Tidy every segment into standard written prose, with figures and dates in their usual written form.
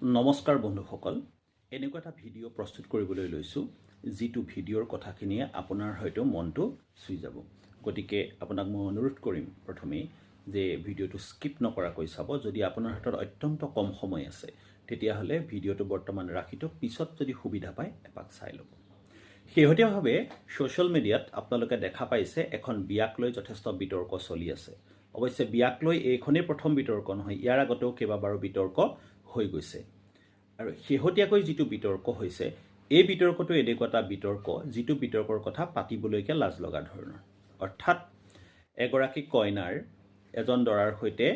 নমস্কাৰ বন্ধুসকল, এনেকুৱা এটা ভিডিঅ' প্ৰস্তুত কৰিবলৈ লৈছোঁ যিটো ভিডিঅ'ৰ কথাখিনিয়ে আপোনাৰ হয়তো মনটো চুই যাব। গতিকে আপোনাক মই অনুৰোধ কৰিম প্ৰথমেই যে ভিডিঅ'টো স্কিপ নকৰাকৈ চাব। যদি আপোনাৰ হাতত অত্যন্ত কম সময় আছে তেতিয়াহ'লে ভিডিঅ'টো বৰ্তমান ৰাখি থওক, পিছত যদি সুবিধা পায় এপাক চাই ল'ব। শেহতীয়াভাৱে ছ'চিয়েল মিডিয়াত আপোনালোকে দেখা পাইছে এখন বিয়াক লৈ যথেষ্ট বিতৰ্ক চলি আছে। অৱশ্যে বিয়াক লৈ এইখনেই প্ৰথম বিতৰ্ক নহয়, ইয়াৰ আগতেও কেইবাবাৰো বিতৰ্ক হৈ গৈছে। আৰু শেহতীয়াকৈ যিটো বিতৰ্ক হৈছে, এই বিতৰ্কটো এনেকুৱা এটা বিতৰ্ক যিটো বিতৰ্কৰ কথা পাতিবলৈকে লাজ লগা ধৰণৰ। অৰ্থাৎ এগৰাকী কইনাৰ এজন দৰাৰ সৈতে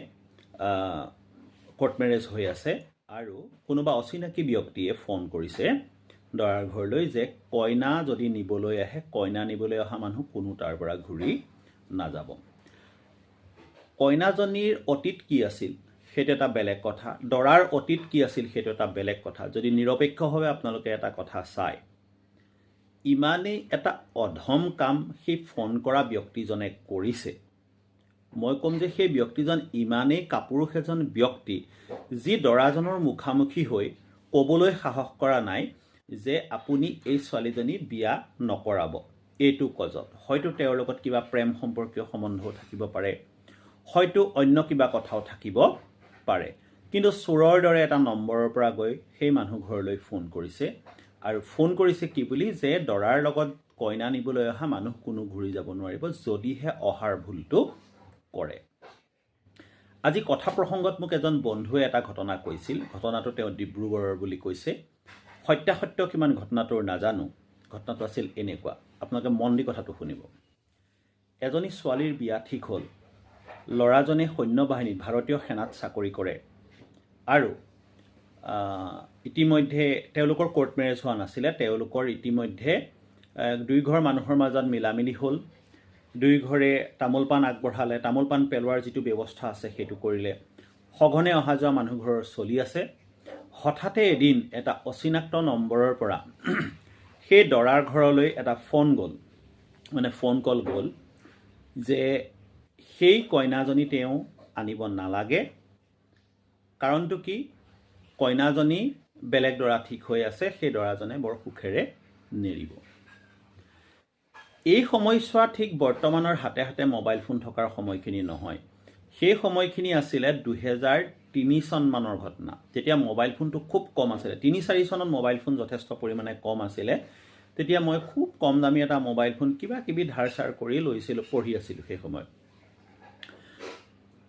কৰ্ট মেৰেজ হৈ আছে আৰু কোনোবা অচিনাকি ব্যক্তিয়ে ফোন কৰিছে দৰাৰ ঘৰলৈ যে কইনা যদি নিবলৈ আহে, কইনা নিবলৈ অহা মানুহ কোনো তাৰ পৰা ঘূৰি নাযাব। কইনাজনীৰ অতীত কি আছিল সেইটো এটা বেলেগ কথা, দৰাৰ অতীত কি আছিল সেইটো এটা বেলেগ কথা। যদি নিৰপেক্ষভাৱে আপোনালোকে এটা কথা চায়, ইমানেই এটা অধম কাম সেই ফোন কৰা ব্যক্তিজনে কৰিছে। মই ক'ম যে সেই ব্যক্তিজন ইমানেই কাপুৰুষ এজন ব্যক্তি যি দৰাজনৰ মুখামুখি হৈ ক'বলৈ সাহস কৰা নাই যে আপুনি এই ছোৱালীজনী বিয়া নকৰাব এইটো কজত। হয়তো তেওঁৰ লগত কিবা প্ৰেম সম্পৰ্কীয় সম্বন্ধও থাকিব পাৰে, হয়তো অন্য কিবা কথাও থাকিব পাৰে, কিন্তু চোৰৰ দৰে এটা নম্বৰৰ পৰা গৈ সেই মানুহ ঘৰলৈ ফোন কৰিছে। আৰু ফোন কৰিছে কি বুলি, যে দৰাৰ লগত কইনা নিবলৈ অহা মানুহ কোনো ঘূৰি যাব নোৱাৰিব যদিহে অহাৰ ভুলটো কৰে। আজি কথা প্ৰসংগত মোক এজন বন্ধুৱে এটা ঘটনা কৈছিল। ঘটনাটো তেওঁ ডিব্ৰুগড়ৰ বুলি কৈছে। সত্যাসত্য কিমান ঘটনাটোৰ নাজানো। ঘটনাটো আছিল এনেকুৱা, আপোনালোকে মন দি কথাটো শুনিব। এজনী ছোৱালীৰ বিয়া ঠিক হ'ল। ল'ৰাজনে সৈন্য বাহিনীত, ভাৰতীয় সেনাত চাকৰি কৰে আৰু ইতিমধ্যে তেওঁলোকৰ কৰ্ট মেৰেজ হোৱা নাছিলে। তেওঁলোকৰ ইতিমধ্যে দুই ঘৰ মানুহৰ মাজত মিলামিলি হ'ল। দুই ঘৰে তামোল পাণ আগবঢ়ালে, তামোল পাণ পেলোৱাৰ যিটো ব্যৱস্থা আছে সেইটো কৰিলে। সঘনে অহা যোৱা মানুহ ঘৰৰ চলি আছে। হঠাতে এদিন এটা অচিনাক্ত নম্বৰৰ পৰা সেই দৰাৰ ঘৰলৈ এটা ফোন কল গ'ল যে সেই কইনাজনী তেওঁ আনিব নালাগে। কাৰণটো কি, কইনাজনী বেলেগ দৰা ঠিক হৈ আছে, সেই দৰাজনে বৰ সুখেৰে নেৰিব। এই সময়ছোৱা ঠিক বৰ্তমানৰ হাতে হাতে মোবাইল ফোন থকাৰ সময়খিনি নহয়। সেই সময়খিনি আছিলে 2003 চনমানৰ ঘটনা, যেতিয়া মোবাইল ফোনটো খুব কম আছিলে। 3-4 চনত মোবাইল ফোন যথেষ্ট পৰিমাণে কম আছিলে। তেতিয়া মই খুব কম দামী এটা মোবাইল ফোন কিবা কিবি ধাৰ চাৰ কৰি লৈছিলোঁ, পঢ়ি আছিলোঁ সেই সময়ত।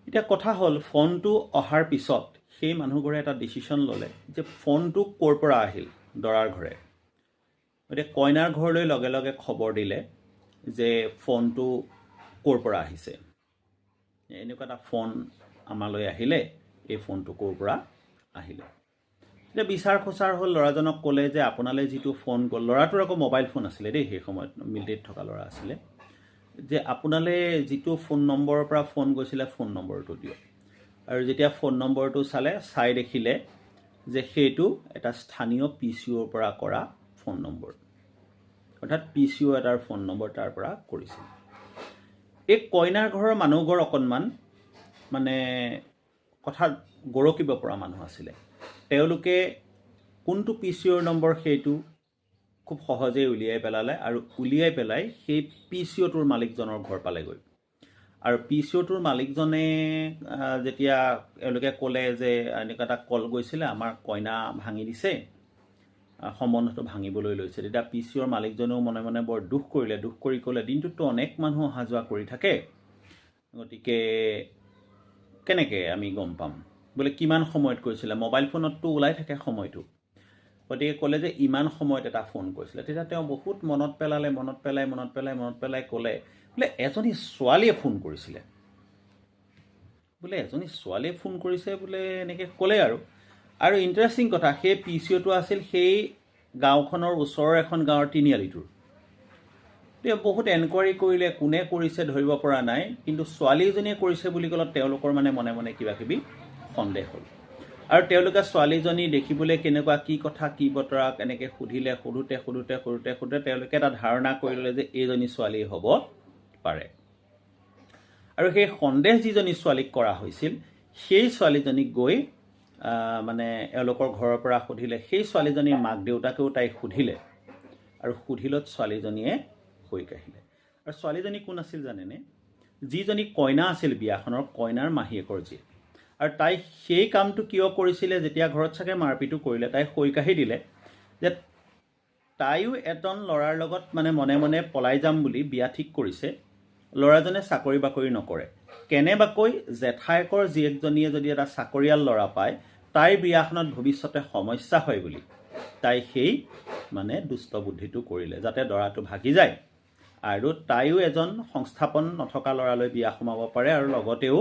এতিয়া কথা হ'ল, ফোনটো অহাৰ পিছত সেই মানুহঘৰে এটা ডিচিশ্যন ল'লে যে ফোনটো ক'ৰ পৰা আহিল, দৰাৰ ঘৰে। গতিকে কইনাৰ ঘৰলৈ লগে লগে খবৰ দিলে যে ফোনটো ক'ৰ পৰা আহিছে। এনেকুৱা এটা ফোন আমালৈ আহিলে, এই ফোনটো ক'ৰ পৰা আহিলে। এতিয়া বিচাৰ খোচাৰ হ'ল, ল'ৰাজনক ক'লে যে আপোনালৈ যিটো ফোন গ'ল, ল'ৰাটোৰ আকৌ মোবাইল ফোন আছিলে দেই, সেই সময়ত মিলিটেৰীত থকা ল'ৰা আছিলে, যে আপোনালৈ যিটো ফোন নম্বৰৰ পৰা ফোন গৈছিলে ফোন নম্বৰটো দিয়ক। আৰু যেতিয়া ফোন নম্বৰটো চাই দেখিলে যে সেইটো এটা স্থানীয় PCOৰ পৰা কৰা ফোন নম্বৰ, অৰ্থাৎ PCO এটাৰ ফোন নম্বৰ তাৰ পৰা কৰিছিল। এই কইনাৰ ঘৰৰ মানুহঘৰ অকণমান কথাত গৰকিব পৰা মানুহ আছিলে। তেওঁলোকে কোনটো PCOৰ নম্বৰ সেইটো খুব সহজেই উলিয়াই পেলালে আৰু উলিয়াই পেলাই সেই PCOটোৰ মালিকজনৰ ঘৰ পালেগৈ। আৰু PCOটোৰ মালিকজনে যেতিয়া এওঁলোকে ক'লে যে এনেকুৱা এটা কল গৈছিলে, আমাৰ কইনা ভাঙি দিছে, সম্বন্ধটো ভাঙিবলৈ লৈছে, তেতিয়া PCOৰ মালিকজনেও মনে মনে বৰ দুখ কৰিলে। দুখ কৰি ক'লে, দিনটোততো অনেক মানুহ অহা যোৱা কৰি থাকে, গতিকে কেনেকৈ আমি গম পাম, বোলে কিমান সময়ত কৰিছিলে, মোবাইল ফোনততো ওলাই থাকে সময়টো। গতিকে ক'লে যে ইমান সময়ত এটা ফোন কৰিছিলে। তেতিয়া তেওঁ বহুত মনত পেলাই ক'লে, বোলে এজনী ছোৱালীয়ে ফোন কৰিছিলে, বোলে এনেকৈ ক'লে। আৰু ইণ্টাৰেষ্টিং কথা, সেই PCOটো আছিল সেই গাঁওখনৰ ওচৰৰ এখন গাঁৱৰ তিনিআলিটোৰ। তেওঁ বহুত এনকুৱাৰী কৰিলে, কোনে কৰিছে ধৰিব পৰা নাই, কিন্তু ছোৱালীজনীয়ে কৰিছে বুলি ক'লে তেওঁলোকৰ মনে মনে কিবা কিবি সন্দেহ হ'ল। আৰু তেওঁলোকে ছোৱালীজনী দেখিবলৈ কেনেকুৱা, কি কথা কি বতৰা এনেকৈ সুধিলে। সোধোতে তেওঁলোকে এটা ধাৰণা কৰি ল'লে যে এইজনী ছোৱালী হ'ব পাৰে। আৰু সেই সন্দেহ যিজনী ছোৱালীক কৰা হৈছিল, সেই ছোৱালীজনীক গৈ মানে এওঁলোকৰ ঘৰৰ পৰা সুধিলে সেই ছোৱালীজনীৰ মাক দেউতাকেও তাইক সুধিলে আৰু সুধিলত ছোৱালীজনীয়ে হৈ কাঢ়িলে আৰু ছোৱালীজনী কোন আছিল জানেনে যিজনী কইনা আছিল বিয়াখনৰ কইনাৰ মাহীয়েকৰ জীয়েক আৰু তাই সেই কামটো কিয় কৰিছিলে যেতিয়া ঘৰত চাগে মাৰপিটো কৰিলে তাই হৈ কাঢ়ি দিলে যে তাইও এজন ল'ৰাৰ লগত মানে মনে মনে পলাই যাম বুলি বিয়া ঠিক কৰিছে ল'ৰাজনে চাকৰি বাকৰি নকৰে কেনেবাকৈ জেঠায়েকৰ জীয়েকজনীয়ে যদি এটা চাকৰিয়াল ল'ৰা পায় তাইৰ বিয়াখনত ভৱিষ্যতে সমস্যা হয় বুলি তাই সেই মানে দুষ্ট বুদ্ধিটো কৰিলে যাতে দৰাটো ভাগি যায় আৰু তাইও এজন সংস্থাপন নথকা ল'ৰালৈ বিয়া সোমাব পাৰে আৰু লগতেও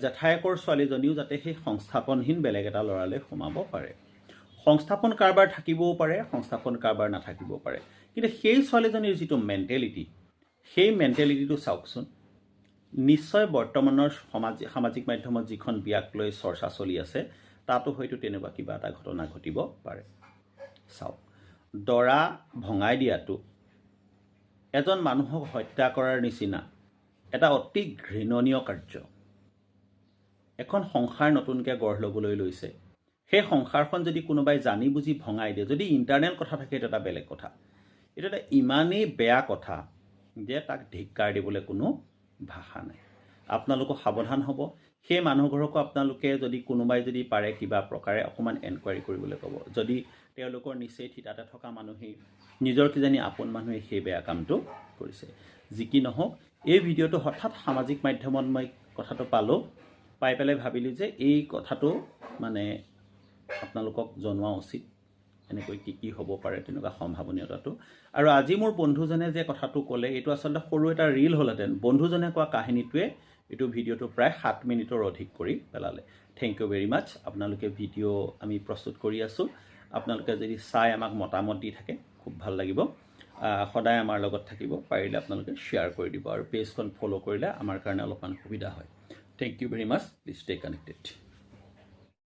জেঠায়েকৰ ছোৱালীজনীও যাতে সেই সংস্থাপনহীন বেলেগ এটা ল'ৰালৈ সোমাব পাৰে সংস্থাপন কাৰবাৰ থাকিবও পাৰে সংস্থাপন কাৰবাৰ নাথাকিবও পাৰে কিন্তু সেই ছোৱালীজনীৰ যিটো মেণ্টেলিটি সেই মেণ্টেলিটিটো চাওকচোন নিশ্চয় বৰ্তমানৰ সামাজিক মাধ্যমত যিখন বিয়াক লৈ চৰ্চা চলি আছে তাতো হয়তো তেনেকুৱা কিবা এটা ঘটনা ঘটিব পাৰে চাওক দৰা ভঙাই দিয়াটো এজন মানুহক হত্যা কৰাৰ নিচিনা এটা অতি ঘৃণনীয় কাৰ্য এখন সংসাৰ নতুনকৈ গঢ় ল'বলৈ লৈছে সেই সংসাৰখন যদি কোনোবাই জানি বুজি ভঙাই দিয়ে যদি ইণ্টাৰনেল কথা থাকে এইটো এটা বেলেগ কথা এইটো এটা ইমানেই বেয়া কথা যে তাক ধিক্কাৰ দিবলৈ কোনো ভাষা নাই আপোনালোকো সাৱধান হ'ব সেই মানুহঘৰকো আপোনালোকে যদি কোনোবাই যদি পাৰে কিবা প্ৰকাৰে অকণমান এনকুৱাৰী কৰিবলৈ ক'ব যদি তেওঁলোকৰ নিচেই থিতাতে থকা মানুহেই নিজৰ কিজানি আপোন মানুহে সেই বেয়া কামটো কৰিছে যি কি নহওক এই ভিডিঅ'টো হঠাৎ সামাজিক মাধ্যমত মই কথাটো পালোঁ পাই পেলাই ভাবিলোঁ যে এই কথাটো মানে আপোনালোকক জনোৱা উচিত এনেকৈ কি হ'ব পাৰে তেনেকুৱা সম্ভাৱনীয়তাটো আৰু আজি মোৰ বন্ধুজনে যে কথাটো ক'লে এইটো আচলতে সৰু এটা ৰীল হ'লহেঁতেন বন্ধুজনে কোৱা কাহিনীটোৱে এইটো ভিডিঅ'টো প্ৰায় 7 মিনিটৰ অধিক কৰি পেলালে থেংক ইউ ভেৰি মাছ আপোনালোকে ভিডিঅ' আমি প্ৰস্তুত কৰি আছোঁ আপোনালোকে যদি চাই আমাক মতামত দি থাকে খুব ভাল লাগিব সদায় আমাৰ লগত থাকিব পাৰিলে আপোনালোকে শ্বেয়াৰ কৰি দিব আৰু পেজখন ফ'ল' কৰিলে আমাৰ কাৰণে অলপমান সুবিধা হয় thank you very much please stay connected